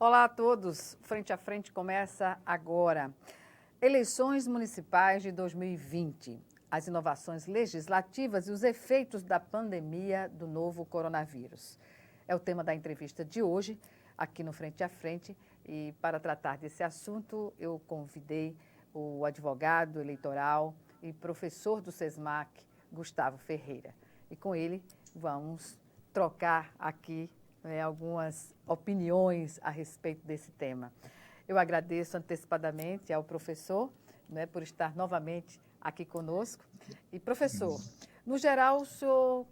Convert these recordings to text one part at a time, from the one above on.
Olá a todos, Frente a Frente começa agora. Eleições municipais de 2020, as inovações legislativas e os efeitos da pandemia do novo coronavírus. É o tema da entrevista de hoje, aqui no Frente a Frente, e para tratar desse assunto eu convidei o advogado eleitoral e professor do SESMAC, Gustavo Ferreira. E com ele vamos trocar aqui algumas opiniões a respeito desse tema. Eu agradeço antecipadamente ao professor por estar novamente aqui conosco. E, professor, no geral,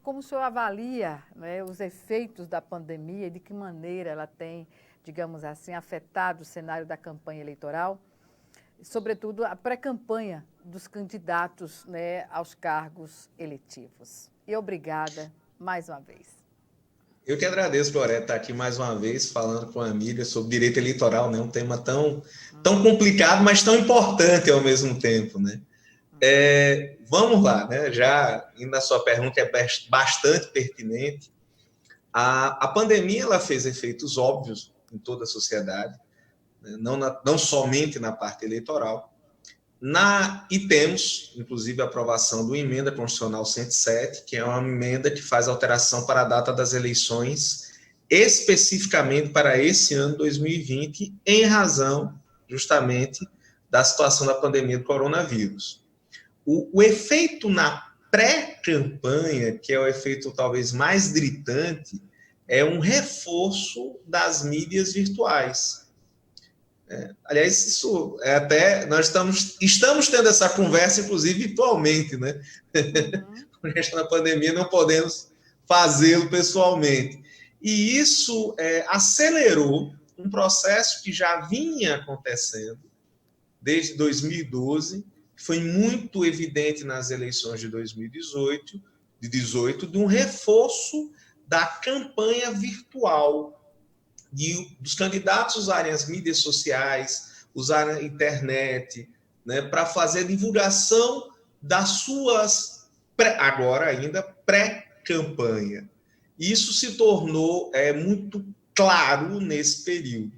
como o senhor avalia os efeitos da pandemia e de que maneira ela tem, digamos assim, afetado o cenário da campanha eleitoral, sobretudo a pré-campanha dos candidatos aos cargos eletivos? E obrigada mais uma vez. Eu que agradeço, Loreta, estar aqui mais uma vez falando com a amiga sobre direito eleitoral, né? Um tema tão complicado, mas tão importante ao mesmo tempo, né? Vamos lá, né? Já indo na sua pergunta, é bastante pertinente. A pandemia ela fez efeitos óbvios em toda a sociedade, né? Não somente na parte eleitoral. E temos, inclusive, a aprovação do Emenda Constitucional 107, que é uma emenda que faz alteração para a data das eleições, especificamente para esse ano 2020, em razão, justamente, da situação da pandemia do coronavírus. O efeito na pré-campanha, que é o efeito talvez mais gritante, é um reforço das mídias virtuais. Aliás, isso é até. Nós estamos tendo essa conversa, inclusive, virtualmente, né? Por questão da pandemia, não podemos fazê-lo pessoalmente. E isso acelerou um processo que já vinha acontecendo desde 2012, que foi muito evidente nas eleições de 2018, de um reforço da campanha virtual, dos candidatos usarem as mídias sociais, usarem a internet, né, para fazer divulgação das suas, agora ainda, pré-campanha. Isso se tornou muito claro nesse período.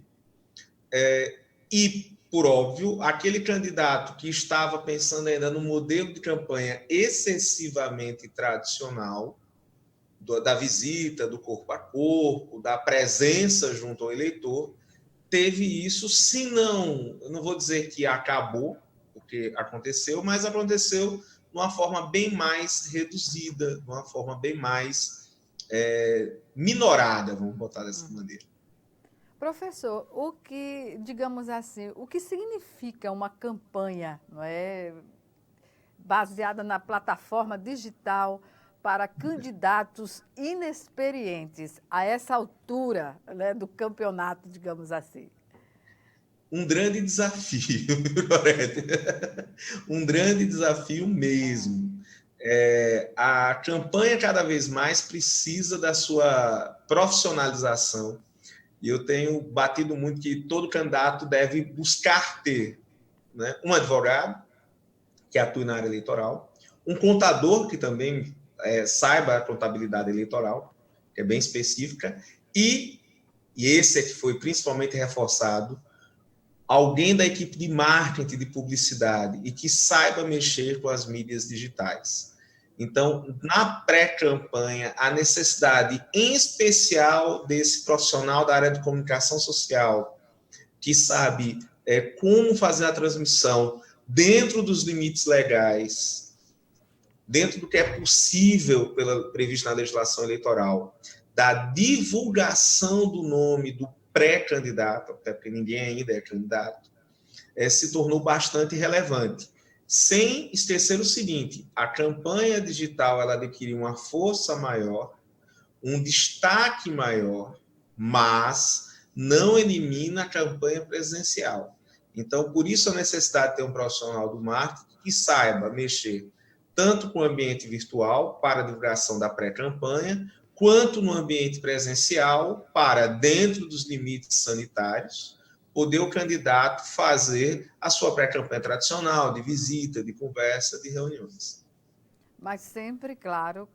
E, por óbvio, aquele candidato que estava pensando ainda no modelo de campanha excessivamente tradicional, da visita, do corpo a corpo, da presença junto ao eleitor, teve isso, se não, eu não vou dizer que acabou, porque aconteceu, mas aconteceu de uma forma bem mais reduzida, de uma forma bem mais minorada, vamos botar dessa maneira. Professor, o que, digamos assim, o que significa uma campanha, não é, baseada na plataforma digital para candidatos inexperientes a essa altura, né, do campeonato, digamos assim? Um grande desafio, Lorete. Um grande desafio mesmo. A campanha cada vez mais precisa da sua profissionalização. E eu tenho batido muito que todo candidato deve buscar ter, né, um advogado que atue na área eleitoral, um contador que também saiba a contabilidade eleitoral, que é bem específica, e esse é que foi principalmente reforçado, alguém da equipe de marketing, de publicidade, e que saiba mexer com as mídias digitais. Então, na pré-campanha, a necessidade, em especial, desse profissional da área de comunicação social, que sabe como fazer a transmissão dentro dos limites legais, dentro do que é possível previsto na legislação eleitoral, da divulgação do nome do pré-candidato, até porque ninguém ainda é candidato, se tornou bastante relevante. Sem esquecer o seguinte, a campanha digital ela adquiriu uma força maior, um destaque maior, mas não elimina a campanha presencial. Então, por isso a necessidade de ter um profissional do marketing que saiba mexer tanto com o ambiente virtual para a divulgação da pré-campanha, quanto no ambiente presencial para, dentro dos limites sanitários, poder o candidato fazer a sua pré-campanha tradicional, de visita, de conversa, de reuniões. Mas sempre, claro,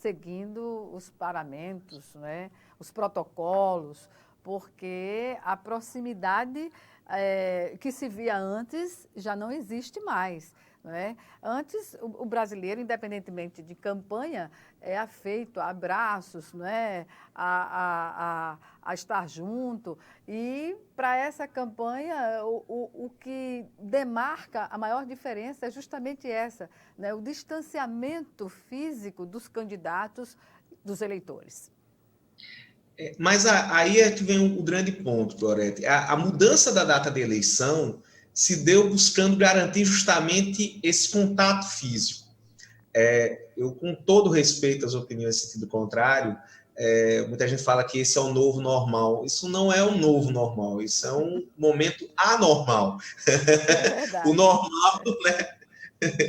seguindo os paramentos, né, os protocolos, porque a proximidade que se via antes já não existe mais. Não é? Antes, o brasileiro, independentemente de campanha, é afeito a abraços, não é? A estar junto. E, para essa campanha, o que demarca a maior diferença é justamente essa, né? O distanciamento físico dos candidatos, dos eleitores. Mas aí é que vem o grande ponto, Gorete. A mudança da data da eleição se deu buscando garantir justamente esse contato físico. Eu, com todo respeito às opiniões em sentido contrário, muita gente fala que esse é o novo normal. Isso não é um novo normal, isso é um momento anormal. É verdade. O normal, né?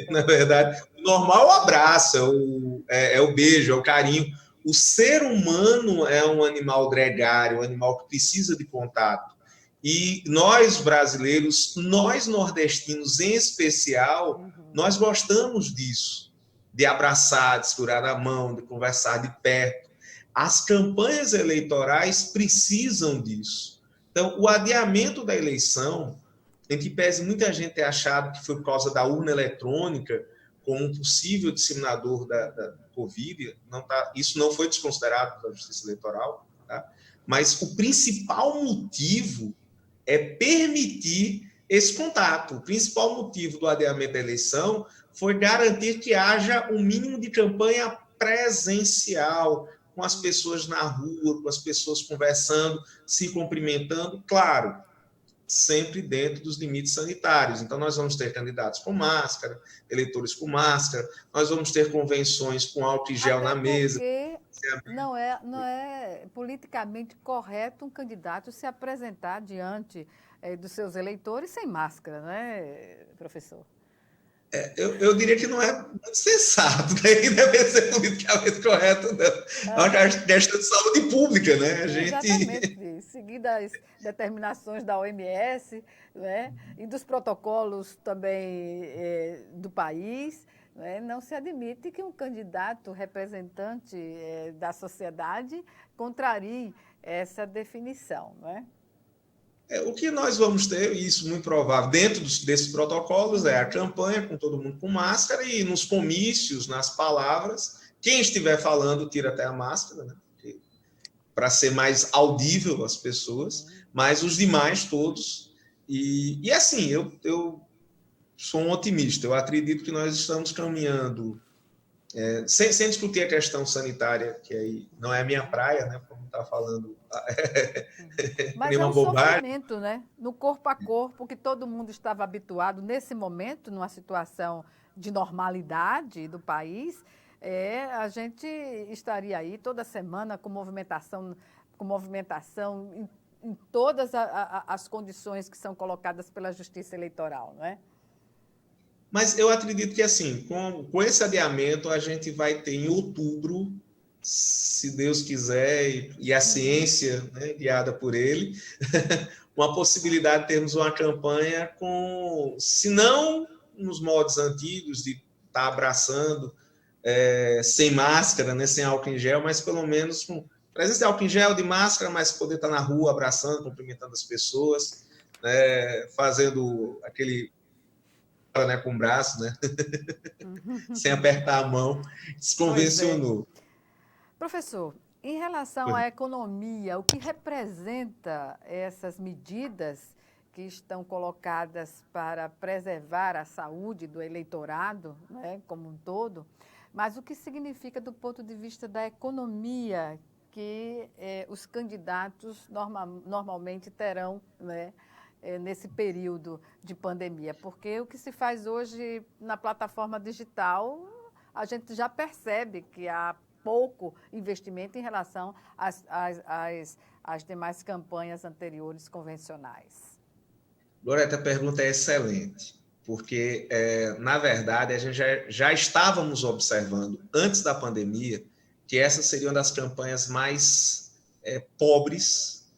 Na verdade, o normal é o abraço, é o beijo, é o carinho. O ser humano é um animal gregário, um animal que precisa de contato. E nós, brasileiros, nós nordestinos em especial, nós gostamos disso, de abraçar, de segurar a mão, de conversar de perto. As campanhas eleitorais precisam disso. Então, o adiamento da eleição, em que pese muita gente ter achado que foi por causa da urna eletrônica, como um possível disseminador da Covid, isso não foi desconsiderado pela Justiça Eleitoral, tá? Mas o principal motivo é permitir esse contato. O principal motivo do adiamento da eleição foi garantir que haja um mínimo de campanha presencial, com as pessoas na rua, com as pessoas conversando, se cumprimentando, claro, sempre dentro dos limites sanitários. Então, nós vamos ter candidatos com máscara, eleitores com máscara, nós vamos ter convenções com álcool e gel na mesa. Porque não é politicamente correto um candidato se apresentar diante dos seus eleitores sem máscara, não é, professor? Eu diria que não é muito sensato, né? E deve ser politicamente correto, não. É uma questão de saúde pública, né? Exatamente, seguindo as determinações da OMS, né? E dos protocolos também do país, né? Não se admite que um candidato representante da sociedade contrarie essa definição, não é? O que nós vamos ter, e isso muito provável, dentro desses protocolos, é a campanha com todo mundo com máscara e nos comícios, nas palavras, quem estiver falando tira até a máscara, né? Para ser mais audível às pessoas, mas os demais todos. E assim, eu sou um otimista, eu acredito que nós estamos caminhando, sem discutir a questão sanitária, que aí não é a minha praia, né? Como está falando. Mas é um sofrimento, né? No corpo a corpo, que todo mundo estava habituado nesse momento, numa situação de normalidade do país, a gente estaria aí toda semana com movimentação em todas as condições que são colocadas pela Justiça Eleitoral, não é? Mas eu acredito que, assim, com esse adiamento, a gente vai ter em outubro, se Deus quiser, e a ciência, né, guiada por ele, uma possibilidade de termos uma campanha com, se não nos moldes antigos, de estar abraçando, sem máscara, né, sem álcool em gel, mas pelo menos com presença de álcool em gel, de máscara, mas poder estar na rua abraçando, cumprimentando as pessoas, né, fazendo aquele, né, com o braço, né, sem apertar a mão, desconvencionou. Professor, em relação à economia, o que representa essas medidas que estão colocadas para preservar a saúde do eleitorado, né, como um todo, mas o que significa do ponto de vista da economia que os candidatos normalmente terão, né, nesse período de pandemia? Porque o que se faz hoje na plataforma digital, a gente já percebe que há pouco investimento em relação às demais campanhas anteriores convencionais. Loreta, a pergunta é excelente, porque, na verdade, a gente já estávamos observando, antes da pandemia, que essas seriam das campanhas mais pobres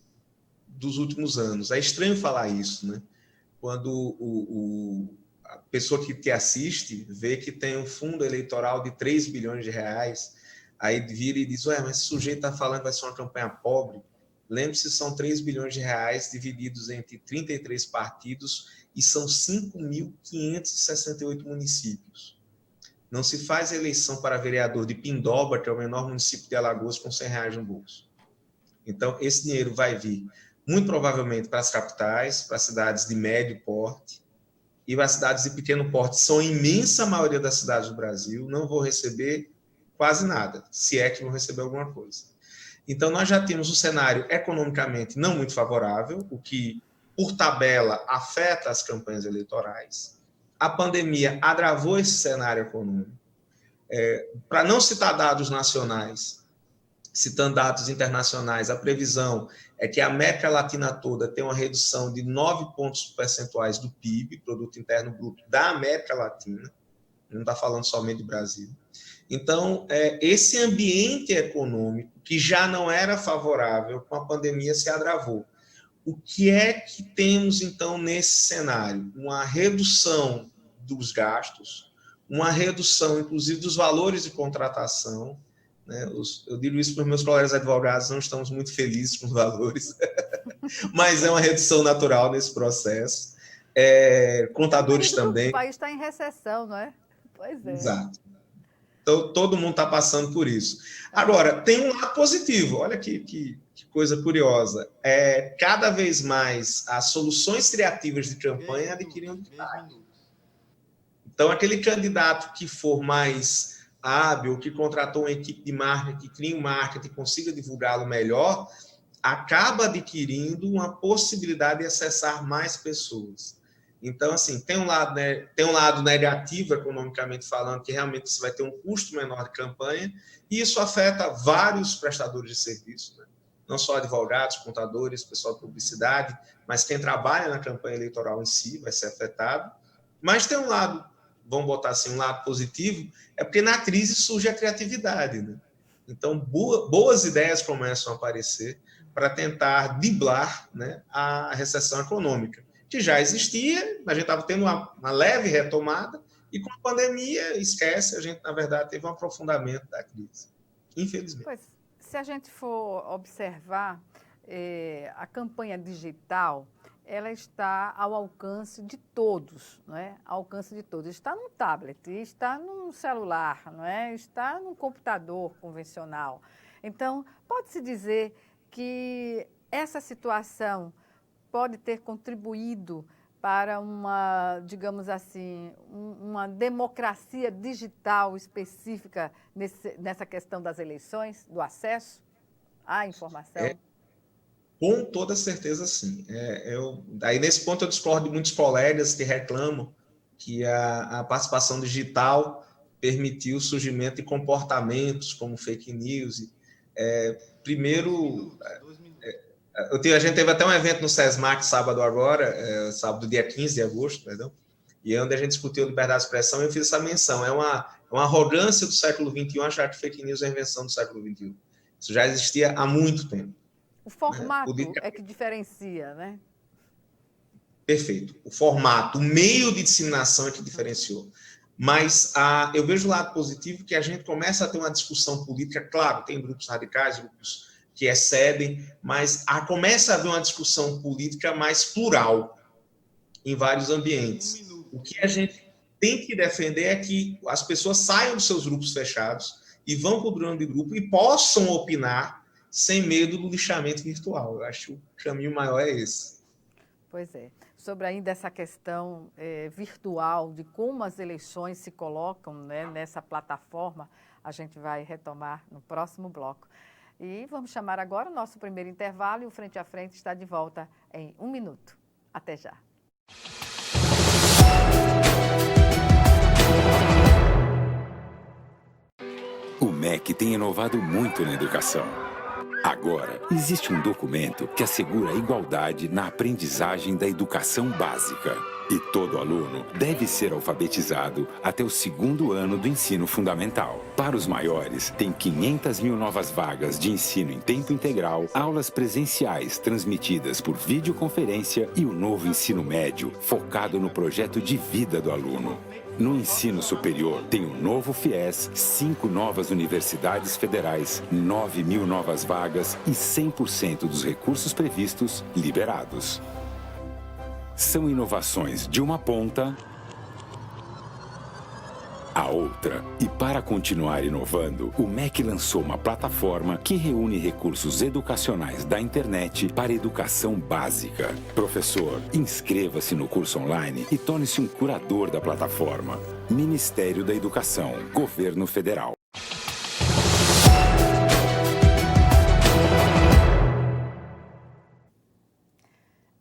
dos últimos anos. É estranho falar isso, né? Quando a pessoa que te assiste vê que tem um fundo eleitoral de 3 bilhões de reais, aí vira e diz, mas esse sujeito está falando que vai ser uma campanha pobre. Lembre-se, são 3 bilhões de reais divididos entre 33 partidos e são 5.568 municípios. Não se faz eleição para vereador de Pindoba, que é o menor município de Alagoas, com R$100 no bolso. Então, esse dinheiro vai vir, muito provavelmente, para as capitais, para as cidades de médio porte, e para as cidades de pequeno porte, são a imensa maioria das cidades do Brasil, não vou receber quase nada, se é que vão receber alguma coisa. Então, nós já temos um cenário economicamente não muito favorável, o que, por tabela, afeta as campanhas eleitorais. A pandemia agravou esse cenário econômico. Para não citar dados nacionais, citando dados internacionais, a previsão é que a América Latina toda tem uma redução de 9 pontos percentuais do PIB, Produto Interno Bruto, da América Latina, não está falando somente do Brasil. Então, esse ambiente econômico, que já não era favorável, com a pandemia se agravou. O que é que temos, então, nesse cenário? Uma redução dos gastos, uma redução, inclusive, dos valores de contratação, né? Eu digo isso para os meus colegas advogados, não estamos muito felizes com os valores, mas é uma redução natural nesse processo. Contadores também. O país está em recessão, não é? Pois é. Exato. Então, todo mundo está passando por isso. Agora, tem um lado positivo. Olha que coisa curiosa. Cada vez mais as soluções criativas de campanha adquiriam destaque. Então, aquele candidato que for mais hábil, que contratou uma equipe de marketing, que cria um marketing e consiga divulgá-lo melhor, acaba adquirindo uma possibilidade de acessar mais pessoas. Então, assim, tem um lado negativo, economicamente falando, que realmente você vai ter um custo menor de campanha, e isso afeta vários prestadores de serviço, né? Não só advogados, contadores, pessoal de publicidade, mas quem trabalha na campanha eleitoral em si vai ser afetado. Mas tem um lado, vamos botar assim, um lado positivo, é porque na crise surge a criatividade, né? Então, boas ideias começam a aparecer para tentar driblar, né, a recessão econômica, que já existia, a gente estava tendo uma leve retomada, e com a pandemia, esquece, a gente, na verdade, teve um aprofundamento da crise, infelizmente. Pois, se a gente for observar, a campanha digital, ela está ao alcance de todos, não é? Ao alcance de todos. Está num tablet, está num celular, não é? Está num computador convencional. Então, pode-se dizer que essa situação pode ter contribuído para uma, digamos assim, uma democracia digital específica nessa questão das eleições, do acesso à informação? Com toda certeza, sim. Aí, nesse ponto, eu discordo de muitos colegas que reclamam que a participação digital permitiu o surgimento de comportamentos como fake news. Primeiro, a gente teve até um evento no SESMAC sábado agora, sábado, dia 15 de agosto, perdão, e onde a gente discutiu liberdade de expressão, e eu fiz essa menção. É uma arrogância do século XXI achar que fake news é a invenção do século XXI. Isso já existia há muito tempo. O formato é que diferencia, né? Perfeito. O formato, o meio de disseminação é que diferenciou. Mas eu vejo o lado positivo que a gente começa a ter uma discussão política. Claro, tem grupos radicais, grupos que excedem, mas começa a haver uma discussão política mais plural em vários ambientes. O que a gente tem que defender é que as pessoas saiam dos seus grupos fechados e vão para o grande grupo e possam opinar sem medo do lixamento virtual. Eu acho que o caminho maior é esse. Pois é. Sobre ainda essa questão virtual, de como as eleições se colocam, né, nessa plataforma, a gente vai retomar no próximo bloco. E vamos chamar agora o nosso primeiro intervalo, e o Frente a Frente está de volta em 1 minuto. Até já. O MEC tem inovado muito na educação. Agora, existe um documento que assegura a igualdade na aprendizagem da educação básica. E todo aluno deve ser alfabetizado até o 2º ano do ensino fundamental. Para os maiores, tem 500 mil novas vagas de ensino em tempo integral, aulas presenciais transmitidas por videoconferência e o novo ensino médio, focado no projeto de vida do aluno. No ensino superior, tem um novo FIES, 5 novas universidades federais, 9.000 novas vagas e 100% dos recursos previstos liberados. São inovações de uma ponta à outra. E para continuar inovando, o MEC lançou uma plataforma que reúne recursos educacionais da internet para educação básica. Professor, inscreva-se no curso online e torne-se um curador da plataforma. Ministério da Educação, Governo Federal.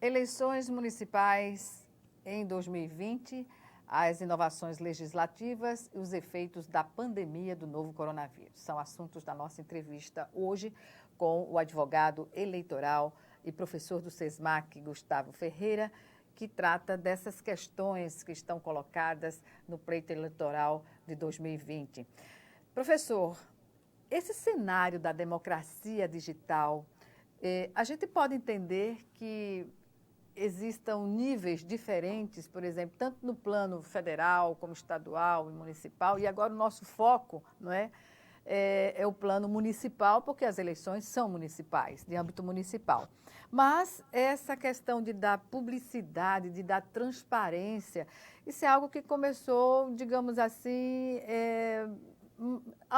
Eleições municipais em 2020, as inovações legislativas e os efeitos da pandemia do novo coronavírus. São assuntos da nossa entrevista hoje com o advogado eleitoral e professor do SESMAC, Gustavo Ferreira, que trata dessas questões que estão colocadas no pleito eleitoral de 2020. Professor, esse cenário da democracia digital, a gente pode entender que existam níveis diferentes, por exemplo, tanto no plano federal como estadual e municipal, e agora o nosso foco, não é o plano municipal, porque as eleições são municipais, de âmbito municipal. Mas essa questão de dar publicidade, de dar transparência, isso é algo que começou, digamos assim,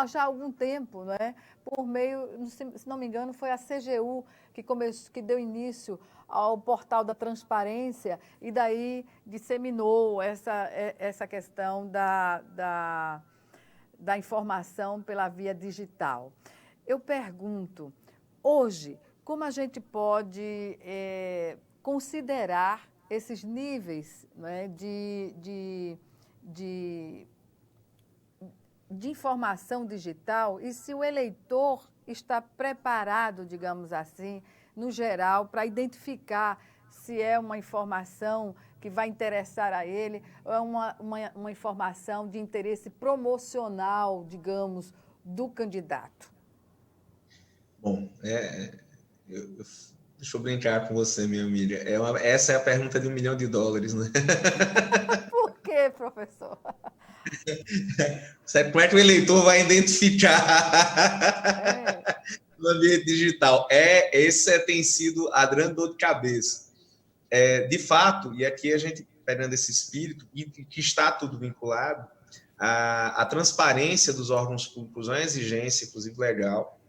já há algum tempo, não é? Por meio, se não me engano, foi a CGU que deu início ao portal da transparência e daí disseminou essa questão da informação pela via digital. Eu pergunto, hoje, como a gente pode considerar esses níveis, não é, de informação digital e se o eleitor está preparado, digamos assim, no geral, para identificar se é uma informação que vai interessar a ele ou é uma informação de interesse promocional, digamos, do candidato? Bom, deixa eu brincar com você, minha amiga. Essa é a pergunta de $1 milhão, né? Por quê, professor? Como é que o eleitor vai identificar no ambiente digital? Essa tem sido a grande dor de cabeça. De fato, e aqui a gente pegando esse espírito, e que está tudo vinculado, a transparência dos órgãos públicos é uma exigência, inclusive legal.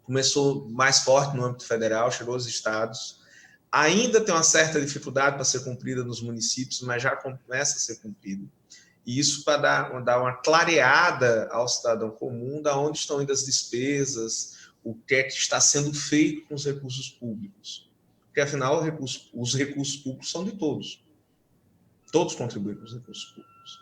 Começou mais forte no âmbito federal, chegou aos estados. Ainda tem uma certa dificuldade para ser cumprida nos municípios, mas já começa a ser cumprida. E isso para dar uma clareada ao cidadão comum de onde estão indo as despesas, o que é que está sendo feito com os recursos públicos. Porque, afinal, os recursos públicos são de todos. Todos contribuem com os recursos públicos.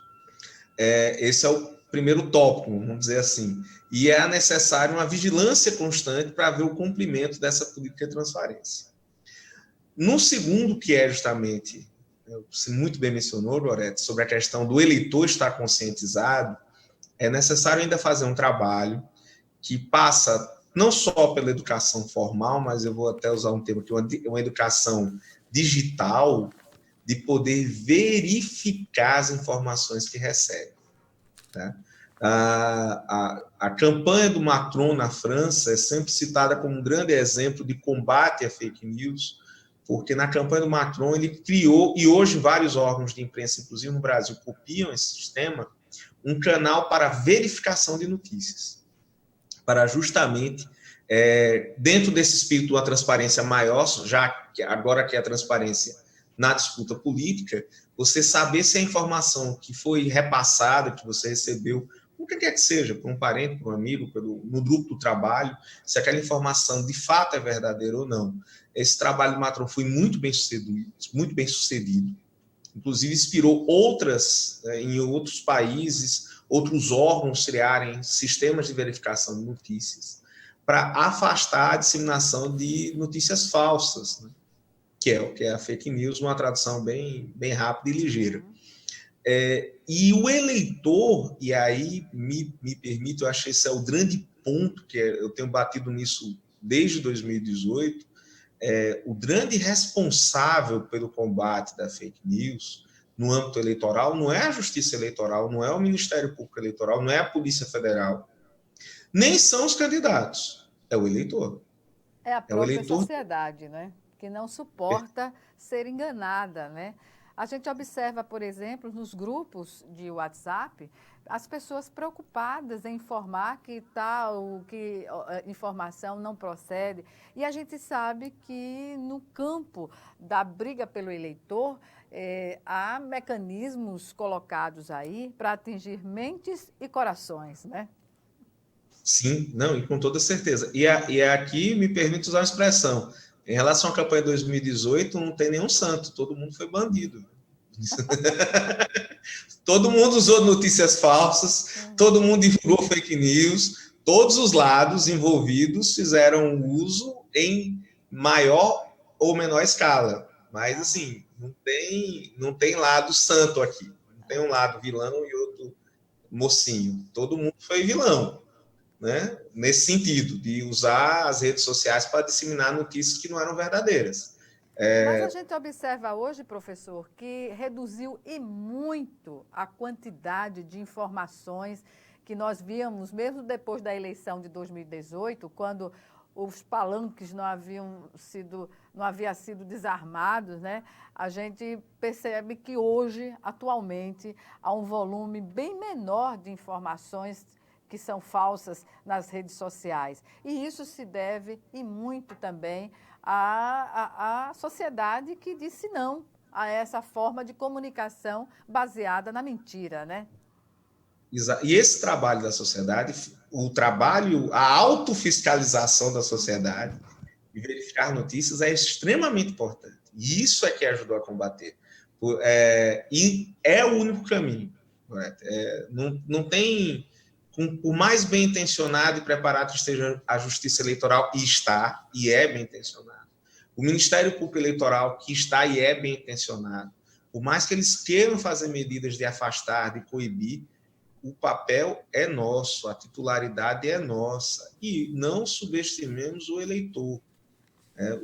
Esse é o primeiro tópico, vamos dizer assim. E é necessário uma vigilância constante para ver o cumprimento dessa política de transparência. No segundo, que é justamente, você muito bem mencionou, Loreto, sobre a questão do eleitor estar conscientizado, é necessário ainda fazer um trabalho que passa não só pela educação formal, mas eu vou até usar um termo aqui, uma educação digital, de poder verificar as informações que recebe. Tá? A campanha do Macron na França é sempre citada como um grande exemplo de combate à fake news, porque na campanha do Macron ele criou, e hoje vários órgãos de imprensa, inclusive no Brasil, copiam esse sistema, um canal para verificação de notícias, para justamente, dentro desse espírito uma transparência maior, já que agora que é a transparência na disputa política, você saber se a informação que foi repassada, que você recebeu, o que quer que seja, por um parente, por um amigo, no grupo do trabalho, se aquela informação de fato é verdadeira ou não. Esse trabalho do Macron foi muito bem sucedido. Inclusive inspirou em outros países, outros órgãos criarem sistemas de verificação de notícias para afastar a disseminação de notícias falsas, né? Que é a fake news, uma tradução bem rápida e ligeira. E o eleitor, e aí me permite, eu acho que esse é o grande ponto, eu tenho batido nisso desde 2018, o grande responsável pelo combate da fake news no âmbito eleitoral não é a Justiça Eleitoral, não é o Ministério Público Eleitoral, não é a Polícia Federal, nem são os candidatos, é o eleitor. É a própria sociedade, né? Que não suporta ser enganada, né? A gente observa, por exemplo, nos grupos de WhatsApp, as pessoas preocupadas em informar que informação não procede. E a gente sabe que no campo da briga pelo eleitor, há mecanismos colocados aí para atingir mentes e corações, né? Sim, não, e com toda certeza. E aqui me permite usar uma expressão. Em relação à campanha de 2018, não tem nenhum santo, todo mundo foi bandido. Todo mundo usou notícias falsas, todo mundo divulgou fake news, todos os lados envolvidos fizeram uso em maior ou menor escala. Mas, assim, não tem lado santo aqui. Não tem um lado vilão e outro mocinho. Todo mundo foi vilão, né? Nesse sentido, de usar as redes sociais para disseminar notícias que não eram verdadeiras. Mas a gente observa hoje, professor, que reduziu e muito a quantidade de informações que nós víamos, mesmo depois da eleição de 2018, quando os palanques não haviam sido desarmados, né? A gente percebe que hoje, atualmente, há um volume bem menor de informações que são falsas nas redes sociais. E isso se deve, e muito também, à sociedade que disse não a essa forma de comunicação baseada na mentira, né? E esse trabalho da sociedade, a autofiscalização da sociedade, e verificar notícias é extremamente importante. E isso é que ajudou a combater. E é o único caminho. Não tem... Por mais bem intencionado e preparado que esteja a Justiça Eleitoral, e é bem intencionado, o Ministério Público Eleitoral, que está e é bem intencionado, por mais que eles queiram fazer medidas de afastar, de coibir, o papel é nosso, a titularidade é nossa. E não subestimemos o eleitor.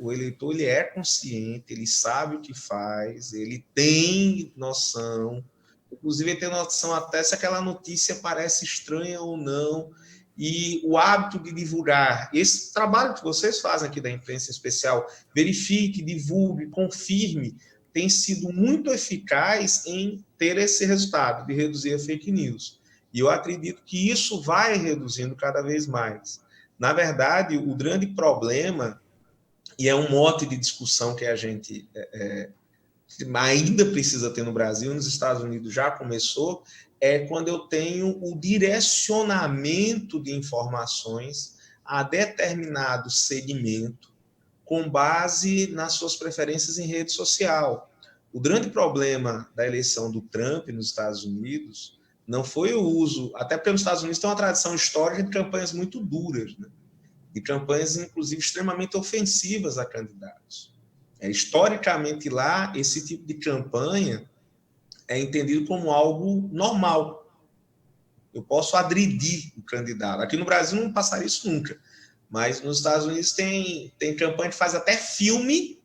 O eleitor ele é consciente, ele sabe o que faz, ele tem noção. Inclusive, ele tem noção até se aquela notícia parece estranha ou não. E o hábito de divulgar, esse trabalho que vocês fazem aqui da imprensa especial, verifique, divulgue, confirme, tem sido muito eficaz em ter esse resultado, de reduzir a fake news. E eu acredito que isso vai reduzindo cada vez mais. Na verdade, o grande problema, e é um mote de discussão que a gente ainda precisa ter no Brasil, nos Estados Unidos já começou, é quando eu tenho o direcionamento de informações a determinado segmento com base nas suas preferências em rede social. O grande problema da eleição do Trump nos Estados Unidos não foi o uso, até porque nos Estados Unidos tem uma tradição histórica de campanhas muito duras, né? De campanhas, inclusive, extremamente ofensivas a candidatos. Historicamente lá, esse tipo de campanha é entendido como algo normal. Eu posso agredir o candidato. Aqui no Brasil não passaria isso nunca, mas nos Estados Unidos tem campanha que faz até filme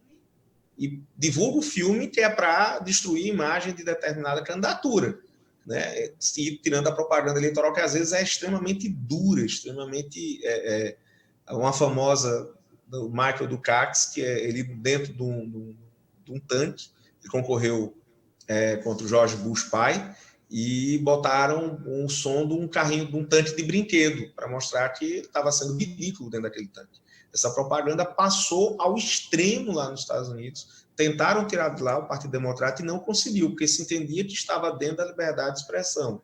e divulga o filme que é para destruir a imagem de determinada candidatura, né? E tirando a propaganda eleitoral, que às vezes é extremamente dura, extremamente... uma famosa do Michael Dukakis, que é ele dentro de um tanque, ele concorreu contra o George Bush pai, e botaram um som de um carrinho, de um tanque de brinquedo, para mostrar que ele estava sendo ridículo dentro daquele tanque. Essa propaganda passou ao extremo lá nos Estados Unidos. Tentaram tirar de lá o Partido Democrata e não conseguiu, porque se entendia que estava dentro da liberdade de expressão.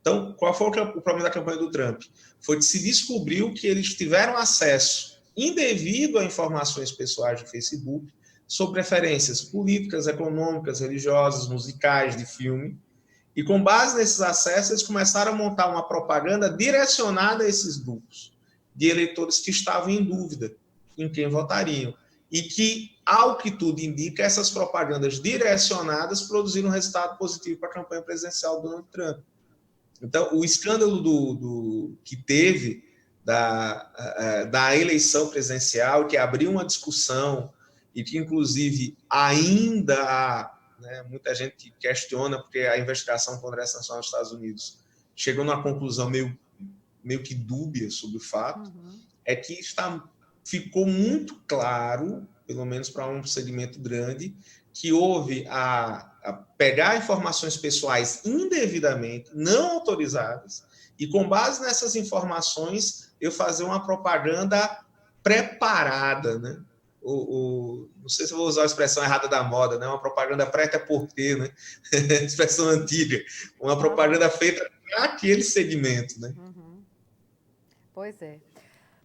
Então, qual foi o problema da campanha do Trump? Foi que se descobriu que eles tiveram acesso indevido a informações pessoais do Facebook sobre preferências políticas, econômicas, religiosas, musicais, de filme. E com base nesses acessos, eles começaram a montar uma propaganda direcionada a esses grupos de eleitores que estavam em dúvida em quem votariam. E que, ao que tudo indica, essas propagandas direcionadas produziram um resultado positivo para a campanha presidencial do Donald Trump. Então, o escândalo que teve da eleição presidencial, que abriu uma discussão e que, inclusive, ainda há né? Muita gente questiona, porque a investigação do Congresso Nacional dos Estados Unidos chegou numa conclusão meio que dúbia sobre o fato, é que ficou muito claro, pelo menos para um segmento grande, que houve a pegar informações pessoais indevidamente, não autorizadas, e com base nessas informações eu fazer uma propaganda preparada, né? Não sei se eu vou usar a expressão errada da moda, né? Uma propaganda prêt-à-porter, né? Expressão antiga. Uma propaganda feita para aquele segmento, né? Pois é.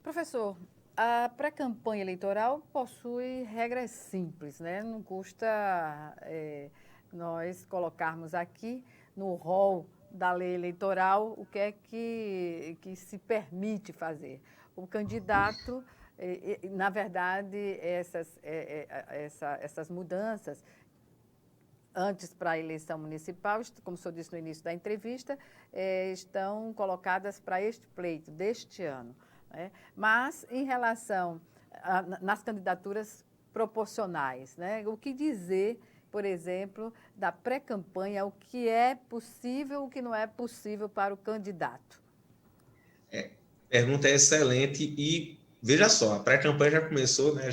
Professor, a pré-campanha eleitoral possui regras simples, né? Não custa nós colocarmos aqui no rol da lei eleitoral o que é que se permite fazer. O candidato, na verdade, essas mudanças, antes para a eleição municipal, como o senhor disse no início da entrevista, estão colocadas para este pleito deste ano. Né? Mas, em relação nas candidaturas proporcionais, né? O que dizer, por exemplo, da pré-campanha, o que é possível, o que não é possível para o candidato? Pergunta excelente e, veja só, a pré-campanha já começou, né?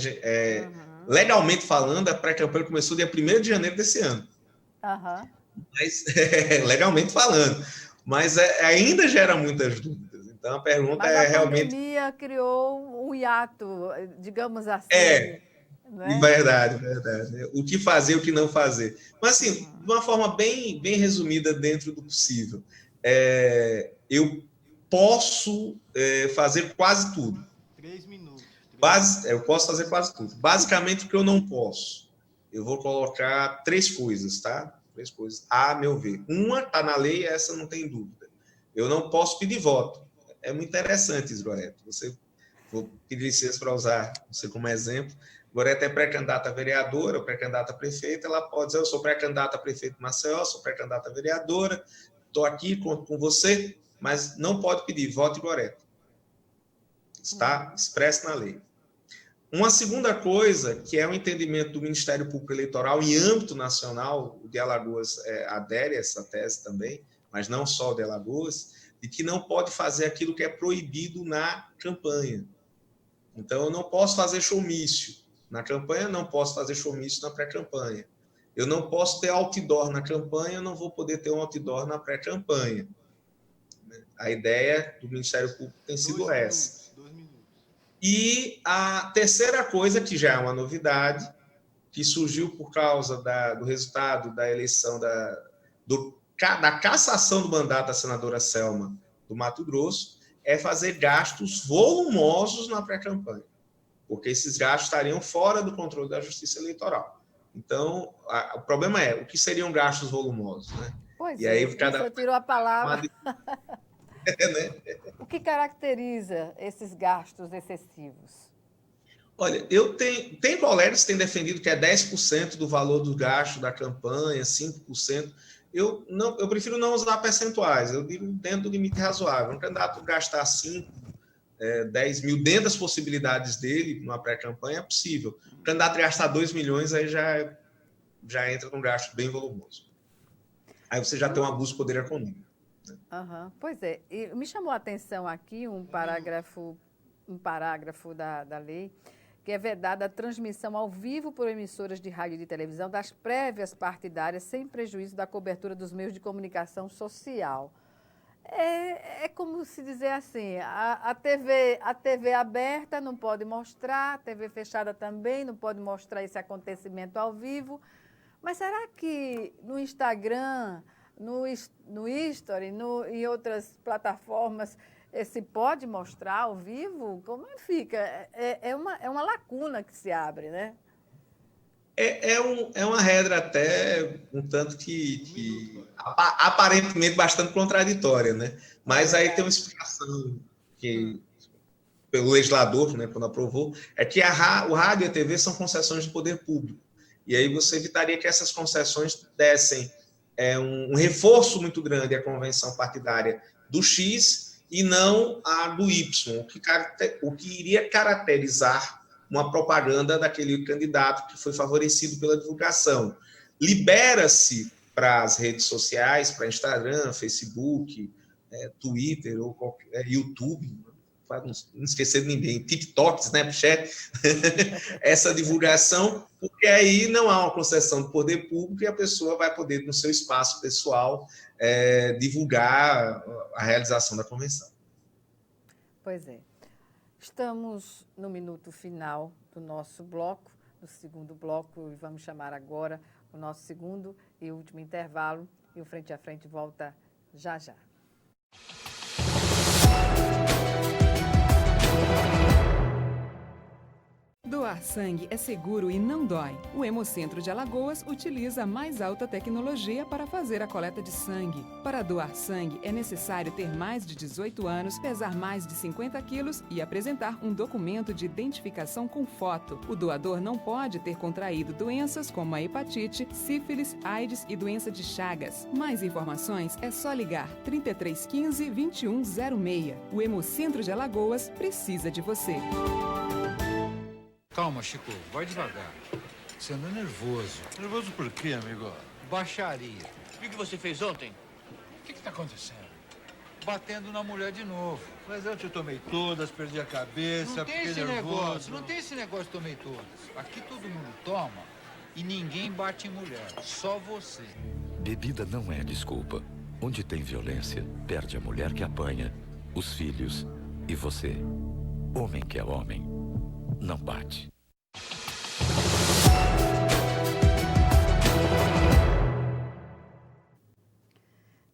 Legalmente falando, a pré-campanha começou dia 1º de janeiro desse ano. Mas, legalmente falando, mas ainda gera muitas dúvidas. Então, a pergunta realmente... Mas a pandemia criou um hiato, digamos assim. Né? Verdade. O que fazer, o que não fazer. Mas, assim, de uma forma bem resumida dentro do possível, eu posso fazer quase tudo. 3 minutos. Eu posso fazer quase tudo. Basicamente, o que eu não posso, eu vou colocar 3 coisas, tá? 3 coisas, a meu ver. Uma está na lei, essa não tem dúvida. Eu não posso pedir voto. É muito interessante isso, Goreto. Vou pedir licença para usar você como exemplo. Goreto é pré-candidata a vereadora, pré-candidata a prefeita, ela pode dizer, eu sou pré-candidata a prefeito de Maceió, sou pré-candidata a vereadora, estou aqui, conto com você, mas não pode pedir voto de Goreto. Está expresso na lei. Uma segunda coisa, que é o entendimento do Ministério Público Eleitoral em âmbito nacional, o de Alagoas adere a essa tese também, mas não só o de Alagoas, de que não pode fazer aquilo que é proibido na campanha. Então, eu não posso fazer showmício na campanha, não posso fazer showmício na pré-campanha. Eu não posso ter outdoor na campanha, eu não vou poder ter um outdoor na pré-campanha. A ideia do Ministério Público tem sido essa. 2 minutos. E a terceira coisa, que já é uma novidade, que surgiu por causa do resultado da eleição da cassação do mandato da senadora Selma do Mato Grosso, é fazer gastos volumosos na pré-campanha, porque esses gastos estariam fora do controle da Justiça Eleitoral. Então, o problema é, o que seriam gastos volumosos? Né? Pois e aí, você tirou a palavra. Né? O que caracteriza esses gastos excessivos? Olha, tem colegas que têm defendido que é 10% do valor do gasto da campanha, 5%. Eu prefiro não usar percentuais, eu digo dentro do limite razoável. Um candidato gastar 5, 10 mil dentro das possibilidades dele, numa pré-campanha, é possível. Um candidato gastar 2 milhões, aí já entra num gasto bem volumoso. Aí você já tem um abuso de poder econômico. Pois é, e me chamou a atenção aqui um parágrafo da lei, que é vedada a transmissão ao vivo por emissoras de rádio e de televisão das prévias partidárias, sem prejuízo da cobertura dos meios de comunicação social. É como se dizer assim, a TV aberta não pode mostrar, a TV fechada também não pode mostrar esse acontecimento ao vivo, mas será que no Instagram, no History, em outras plataformas, se pode mostrar ao vivo? Como fica? É uma lacuna que se abre, né? É uma regra até um tanto que aparentemente bastante contraditória, né? Mas aí tem uma explicação pelo legislador, né, quando aprovou, é que o rádio e a TV são concessões de poder público. E aí você evitaria que essas concessões dessem um reforço muito grande à convenção partidária do X e não a do Y, o que iria caracterizar uma propaganda daquele candidato que foi favorecido pela divulgação. libera-se para as redes sociais, para Instagram, Facebook, Twitter ou YouTube, para não esquecer de ninguém, TikTok, Snapchat, essa divulgação, porque aí não há uma concessão do poder público e a pessoa vai poder, no seu espaço pessoal, divulgar a realização da convenção. Pois é. Estamos no minuto final do nosso bloco, do segundo bloco, e vamos chamar agora o nosso segundo e último intervalo, e o Frente a Frente volta já já. Doar sangue é seguro e não dói. O Hemocentro de Alagoas utiliza a mais alta tecnologia para fazer a coleta de sangue. Para doar sangue, é necessário ter mais de 18 anos, pesar mais de 50 quilos e apresentar um documento de identificação com foto. O doador não pode ter contraído doenças como a hepatite, sífilis, AIDS e doença de Chagas. Mais informações é só ligar 3315 2106. O Hemocentro de Alagoas precisa de você. Calma, Chico, vai devagar. Você anda nervoso. Nervoso por quê, amigo? Baixaria. O que você fez ontem? O que tá acontecendo? Batendo na mulher de novo. Mas eu te tomei todas, perdi a cabeça, Não tem fiquei esse nervoso. negócio, não tem esse negócio de tomei todas. Aqui todo mundo toma e ninguém bate em mulher, só você. Bebida não é desculpa. Onde tem violência, perde a mulher que apanha, os filhos e você. Homem que é homem, não bate.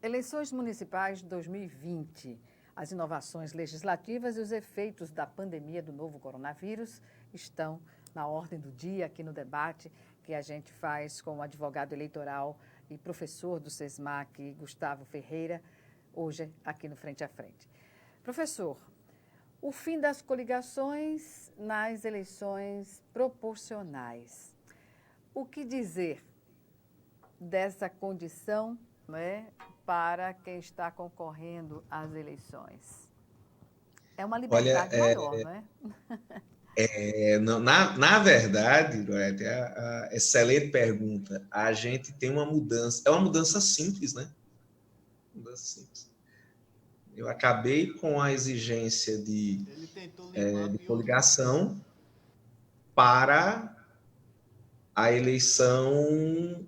Eleições municipais de 2020. As inovações legislativas e os efeitos da pandemia do novo coronavírus estão na ordem do dia aqui no debate que a gente faz com o advogado eleitoral e professor do SESMAC, Gustavo Ferreira, hoje aqui no Frente a Frente. Professor, o fim das coligações nas eleições proporcionais. O que dizer dessa condição, né, para quem está concorrendo às eleições? É uma liberdade maior, não é? Na verdade, Lorete, excelente pergunta. A gente tem uma mudança, é uma mudança simples, né? Mudança simples. Eu acabei com a exigência de coligação para a eleição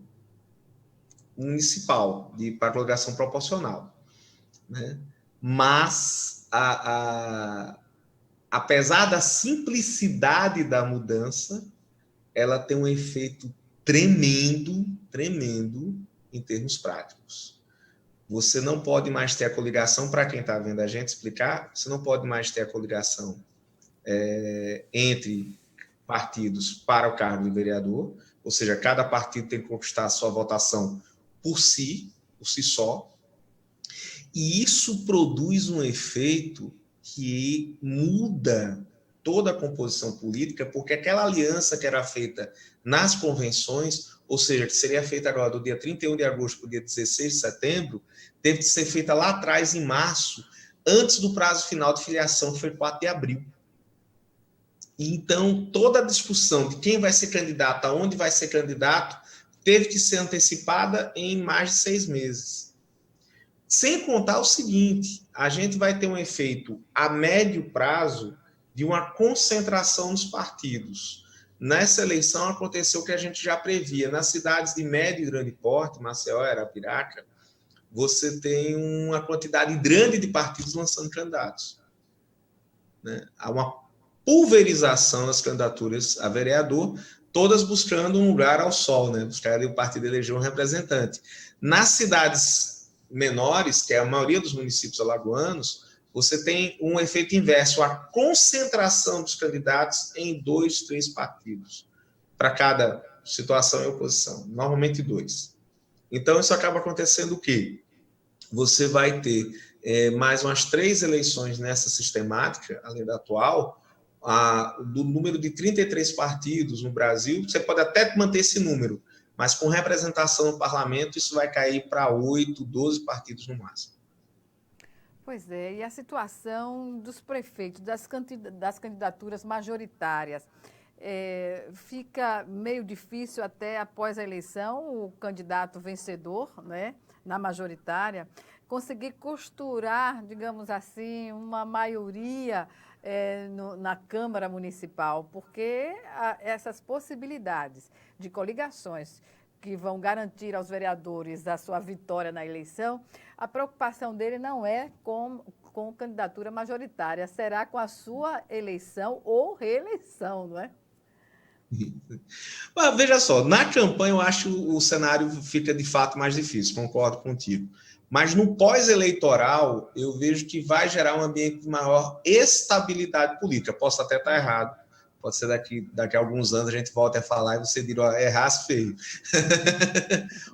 municipal, para a coligação proporcional, né? Mas, apesar da simplicidade da mudança, ela tem um efeito tremendo em termos práticos. Você não pode mais ter a coligação, para quem está vendo a gente explicar, você não pode mais ter a coligação entre partidos para o cargo de vereador, ou seja, cada partido tem que conquistar a sua votação por si só, e isso produz um efeito que muda toda a composição política, porque aquela aliança que era feita nas convenções, ou seja, que seria feita agora do dia 31 de agosto para o dia 16 de setembro, teve que ser feita lá atrás, em março, antes do prazo final de filiação, que foi 4 de abril. Então, toda a discussão de quem vai ser candidato, aonde vai ser candidato, teve que ser antecipada em mais de 6 meses. Sem contar o seguinte, a gente vai ter um efeito a médio prazo de uma concentração nos partidos. Nessa eleição aconteceu o que a gente já previa. Nas cidades de médio e grande porte, Maceió, Arapiraca, você tem uma quantidade grande de partidos lançando candidatos, né? Há uma pulverização das candidaturas a vereador, todas buscando um lugar ao sol, né? Buscar o partido eleger um representante. Nas cidades menores, que é a maioria dos municípios alagoanos, você tem um efeito inverso, a concentração dos candidatos em 2, 3 partidos, para cada situação e oposição, normalmente 2. Então, isso acaba acontecendo o quê? Você vai ter mais umas 3 eleições nessa sistemática, além da atual, do número de 33 partidos no Brasil, você pode até manter esse número, mas com representação no parlamento, isso vai cair para 8, 12 partidos no máximo. Pois é, e a situação dos prefeitos, das candidaturas majoritárias. fica meio difícil até após a eleição, o candidato vencedor, né, na majoritária, conseguir costurar, digamos assim, uma maioria na Câmara Municipal, porque essas possibilidades de coligações que vão garantir aos vereadores a sua vitória na eleição, a preocupação dele não é com candidatura majoritária, será com a sua eleição ou reeleição, não é? Mas, veja só, na campanha eu acho que o cenário fica de fato mais difícil, concordo contigo. Mas no pós-eleitoral, eu vejo que vai gerar um ambiente de maior estabilidade política. Posso até estar errado, pode ser daqui a alguns anos a gente volta a falar e você dirá, errasse feio.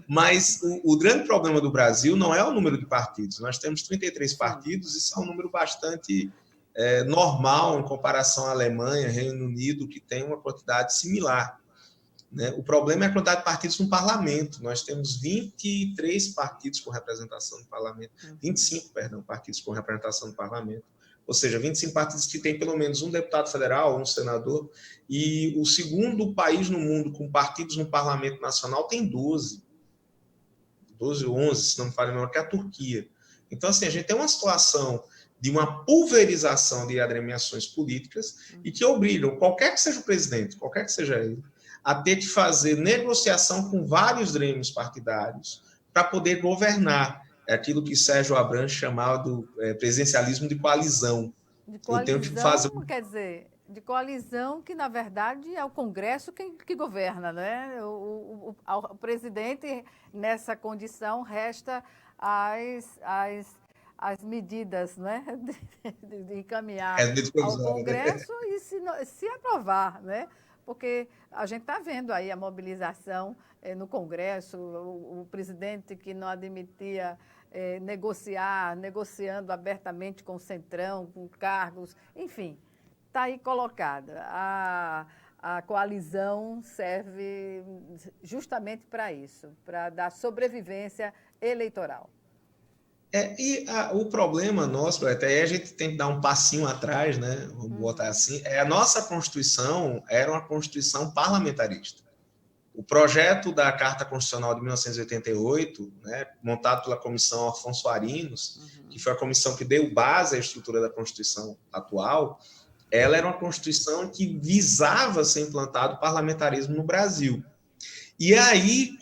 Mas o grande problema do Brasil não é o número de partidos. Nós temos 33 partidos, isso é um número bastante normal em comparação à Alemanha, Reino Unido, que tem uma quantidade similar. Né? O problema é a quantidade de partidos no parlamento. Nós temos 23 partidos com representação no parlamento, 25, perdão, partidos com representação no parlamento, ou seja, 25 partidos que têm pelo menos um deputado federal, um senador, e o segundo país no mundo com partidos no parlamento nacional tem 12 ou 11, se não me falha a memória, que é a Turquia. Então, assim, a gente tem uma situação de uma pulverização de agremiações políticas e que obrigam qualquer que seja o presidente, qualquer que seja ele, a ter que fazer negociação com vários grêmios partidários para poder governar. É aquilo que Sérgio Abrantes chamava do presidencialismo de coalizão. De coalizão, eu tenho que fazer... quer dizer, de coalizão que, na verdade, é o Congresso que governa, né? O presidente, nessa condição, resta as medidas, né, de encaminhar ao Congresso, né? E se aprovar, né? Porque a gente está vendo aí a mobilização no Congresso, o presidente que não admitia negociando abertamente com o Centrão, com cargos, enfim, está aí colocada. A coalizão serve justamente para isso, para dar sobrevivência eleitoral. O problema nosso, até a gente tem que dar um passinho atrás, né? Vamos botar assim, a nossa Constituição era uma Constituição parlamentarista. O projeto da Carta Constitucional de 1988, né, montado pela Comissão Afonso Arinos, que foi a comissão que deu base à estrutura da Constituição atual, ela era uma Constituição que visava ser implantado o parlamentarismo no Brasil. E aí,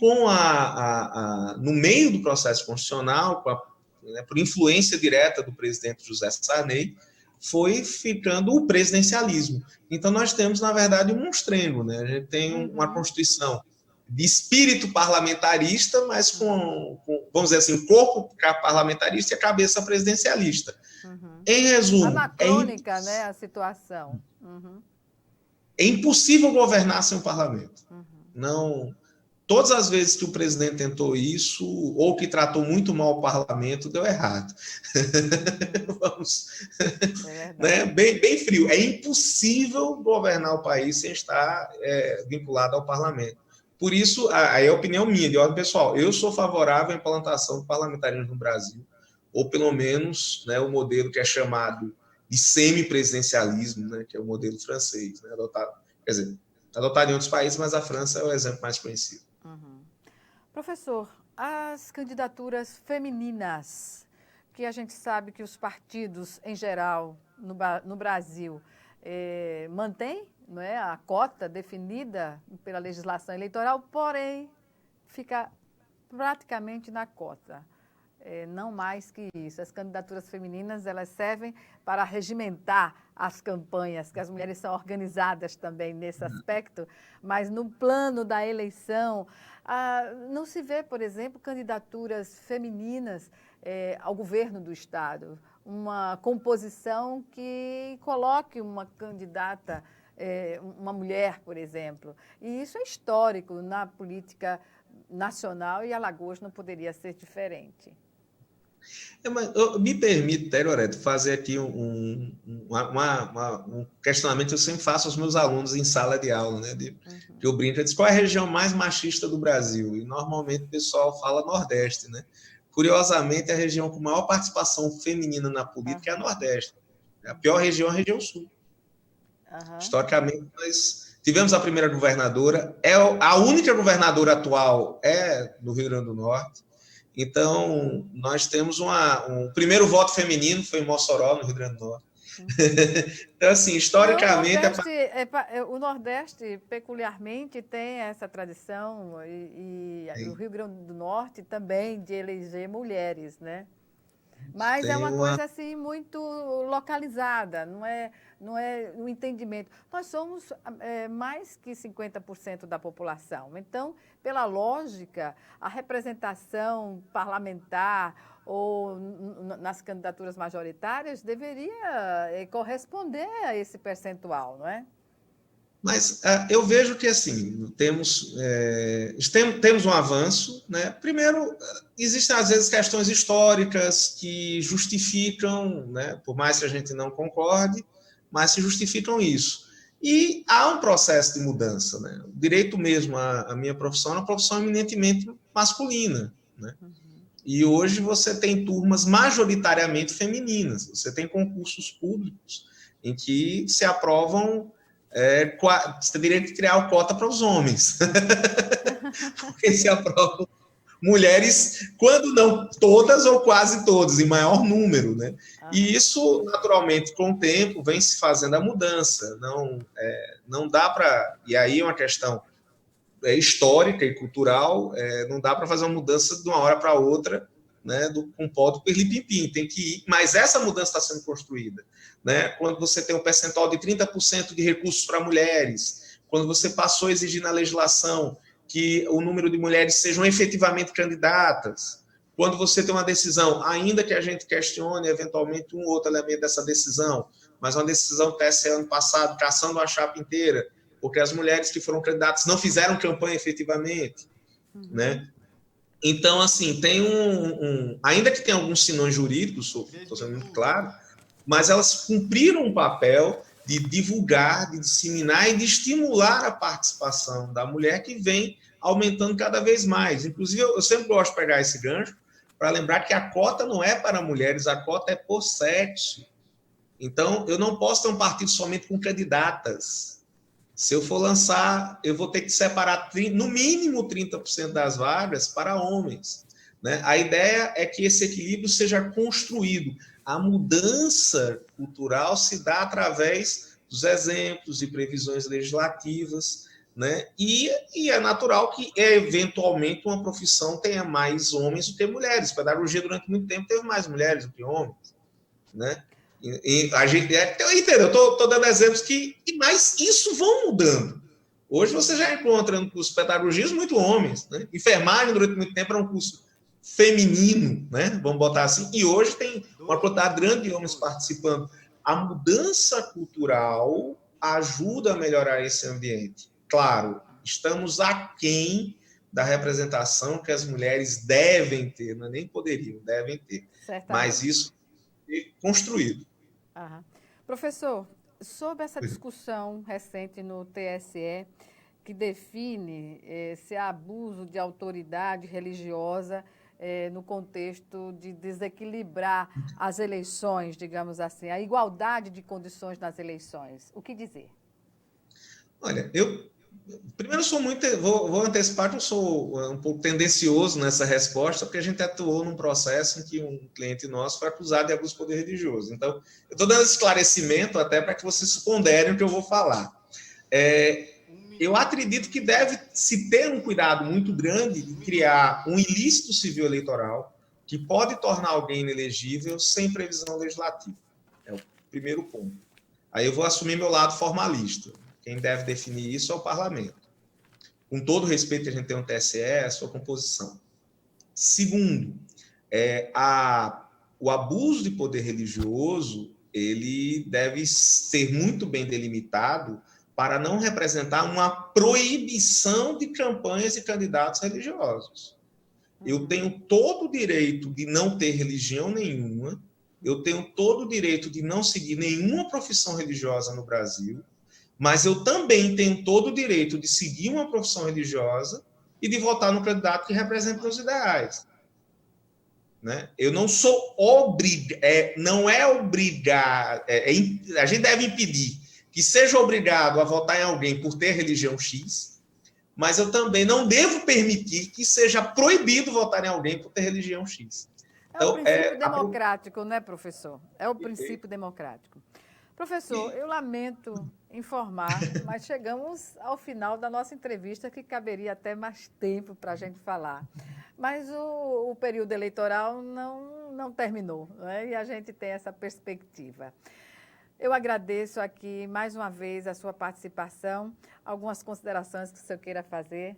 no meio do processo constitucional, por influência direta do presidente José Sarney, foi ficando o presidencialismo. Então, nós temos, na verdade, um monstrengo, né? A gente tem uma Constituição de espírito parlamentarista, mas com vamos dizer assim, corpo parlamentarista e a cabeça presidencialista. Em resumo... Anacrônica, né, a situação. É impossível governar sem o parlamento. Não... Todas as vezes que o presidente tentou isso, ou que tratou muito mal o parlamento, deu errado. Vamos, né? Bem frio. É impossível governar o país sem estar vinculado ao parlamento. Por isso, aí é a opinião minha, de ordem pessoal, eu sou favorável à implantação do parlamentarismo no Brasil, ou pelo menos, né, o modelo que é chamado de semipresidencialismo, né, que é o modelo francês, né, adotado em outros países, mas a França é o exemplo mais conhecido. Professor, as candidaturas femininas, que a gente sabe que os partidos, em geral, no Brasil, mantêm, não é, a cota definida pela legislação eleitoral, porém, fica praticamente na cota. Não mais que isso. As candidaturas femininas, elas servem para regimentar as campanhas, que as mulheres são organizadas também nesse aspecto, mas no plano da eleição, não se vê, por exemplo, candidaturas femininas ao governo do Estado, uma composição que coloque uma candidata, uma mulher, por exemplo. E isso é histórico na política nacional e Alagoas não poderia ser diferente. Mas me permite, Loreto, fazer aqui um questionamento que eu sempre faço aos meus alunos em sala de aula, né? Que eu brinco, eu digo, qual é a região mais machista do Brasil? E normalmente o pessoal fala Nordeste, né? Curiosamente, a região com maior participação feminina na política é a Nordeste. A pior região é a região Sul. Historicamente, nós tivemos a primeira governadora, a única governadora atual é do Rio Grande do Norte. Então, nós temos um primeiro voto feminino, foi em Mossoró, no Rio Grande do Norte. Então, assim, historicamente... O Nordeste, peculiarmente, tem essa tradição, e o Rio Grande do Norte também, de eleger mulheres, né? Mas é uma coisa assim muito localizada, não é um entendimento. Nós somos mais que 50% da população. Então, pela lógica, a representação parlamentar ou nas candidaturas majoritárias deveria corresponder a esse percentual, não é? Mas eu vejo que, assim, temos um avanço, né? Primeiro, existem, às vezes, questões históricas que justificam, né? Por mais que a gente não concorde, mas se justificam isso. E há um processo de mudança, né? O direito mesmo, a minha profissão é uma profissão eminentemente masculina, né? E hoje você tem turmas majoritariamente femininas, você tem concursos públicos em que se aprovam... você teria que criar a cota para os homens. Porque se aprovam mulheres, quando não todas ou quase todas, em maior número, né? E isso, naturalmente, com o tempo, vem se fazendo a mudança. Não dá para... E aí é uma questão histórica e cultural, não dá para fazer uma mudança de uma hora para outra, né, com pó do perlim-pim-pim, tem que ir, mas essa mudança está sendo construída, né? Quando você tem um percentual de 30% de recursos para mulheres, quando você passou a exigir na legislação que o número de mulheres sejam efetivamente candidatas, quando você tem uma decisão, ainda que a gente questione eventualmente um ou outro elemento dessa decisão, mas uma decisão do TSE ano passado, caçando a chapa inteira, porque as mulheres que foram candidatas não fizeram campanha efetivamente, né? Então, assim, tem ainda que tenha alguns sinões jurídicos, estou sendo muito claro, mas elas cumpriram um papel de divulgar, de disseminar e de estimular a participação da mulher, que vem aumentando cada vez mais. Inclusive, eu sempre gosto de pegar esse gancho para lembrar que a cota não é para mulheres, a cota é por sexo. Então, eu não posso ter um partido somente com candidatas. Se eu for lançar, eu vou ter que separar no mínimo 30% das vagas para homens, né? A ideia é que esse equilíbrio seja construído. A mudança cultural se dá através dos exemplos e previsões legislativas, né? E é natural que, eventualmente, uma profissão tenha mais homens do que mulheres. A pedagogia, durante muito tempo, teve mais mulheres do que homens, né? E a gente, entendeu? Estou dando exemplos mas isso vão mudando. Hoje você já encontra no curso de pedagogia muito homens, né? Enfermagem, durante muito tempo, era um curso feminino, né? Vamos botar assim, e hoje tem uma quantidade grande de homens participando. A mudança cultural ajuda a melhorar esse ambiente. Claro, estamos aquém da representação que as mulheres devem ter, não é nem poderiam, devem ter. Certamente. Mas isso é construído. Aham. Professor, sobre essa discussão recente no TSE, que define se há abuso de autoridade religiosa no contexto de desequilibrar as eleições, digamos assim, a igualdade de condições nas eleições, o que dizer? Olha, primeiro, vou antecipar que eu sou um pouco tendencioso nessa resposta, porque a gente atuou num processo em que um cliente nosso foi acusado de abuso de poder religioso. Então, eu estou dando esse esclarecimento até para que vocês ponderem o que eu vou falar. Eu acredito que deve-se ter um cuidado muito grande de criar um ilícito civil eleitoral que pode tornar alguém inelegível sem previsão legislativa. É o primeiro ponto. Aí eu vou assumir meu lado formalista. Quem deve definir isso é o parlamento. Com todo o respeito que a gente tem no TSE, a sua composição. Segundo, o abuso de poder religioso, ele deve ser muito bem delimitado para não representar uma proibição de campanhas e candidatos religiosos. Eu tenho todo o direito de não ter religião nenhuma, eu tenho todo o direito de não seguir nenhuma profissão religiosa no Brasil, mas eu também tenho todo o direito de seguir uma profissão religiosa e de votar no candidato que representa meus ideais. Né? Eu não sou obrigado, não é obrigar, a gente deve impedir que seja obrigado a votar em alguém por ter religião X, mas eu também não devo permitir que seja proibido votar em alguém por ter religião X. É o princípio democrático, né, professor? É o princípio democrático. Professor, eu lamento informar, mas chegamos ao final da nossa entrevista, que caberia até mais tempo para a gente falar. Mas o período eleitoral não terminou, né? E a gente tem essa perspectiva. Eu agradeço aqui, mais uma vez, a sua participação. Algumas considerações que o senhor queira fazer?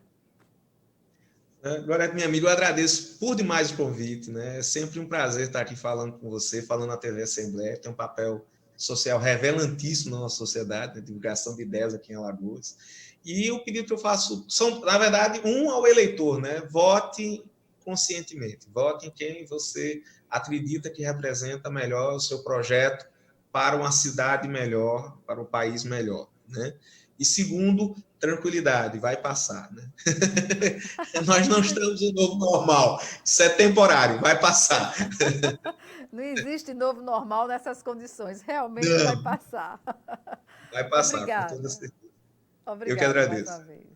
Gorete, minha amiga, eu agradeço por demais o convite, né? É sempre um prazer estar aqui falando com você, falando na TV Assembleia, tem um papel social revelantíssimo na nossa sociedade, né? Divulgação de ideias aqui em Alagoas. E o pedido que eu faço são, na verdade, ao eleitor, né? Vote conscientemente, vote em quem você acredita que representa melhor o seu projeto para uma cidade melhor, para um país melhor, né? E segundo, tranquilidade, vai passar, né? Nós não estamos no novo normal, isso é temporário, vai passar. Não existe novo normal nessas condições, realmente Não. vai passar. Vai passar, Obrigada. com toda certeza. Obrigada, eu que agradeço. Mais uma vez.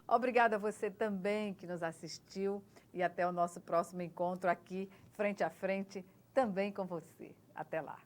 Obrigada a você também que nos assistiu e até o nosso próximo encontro aqui, frente a frente, também com você. Até lá.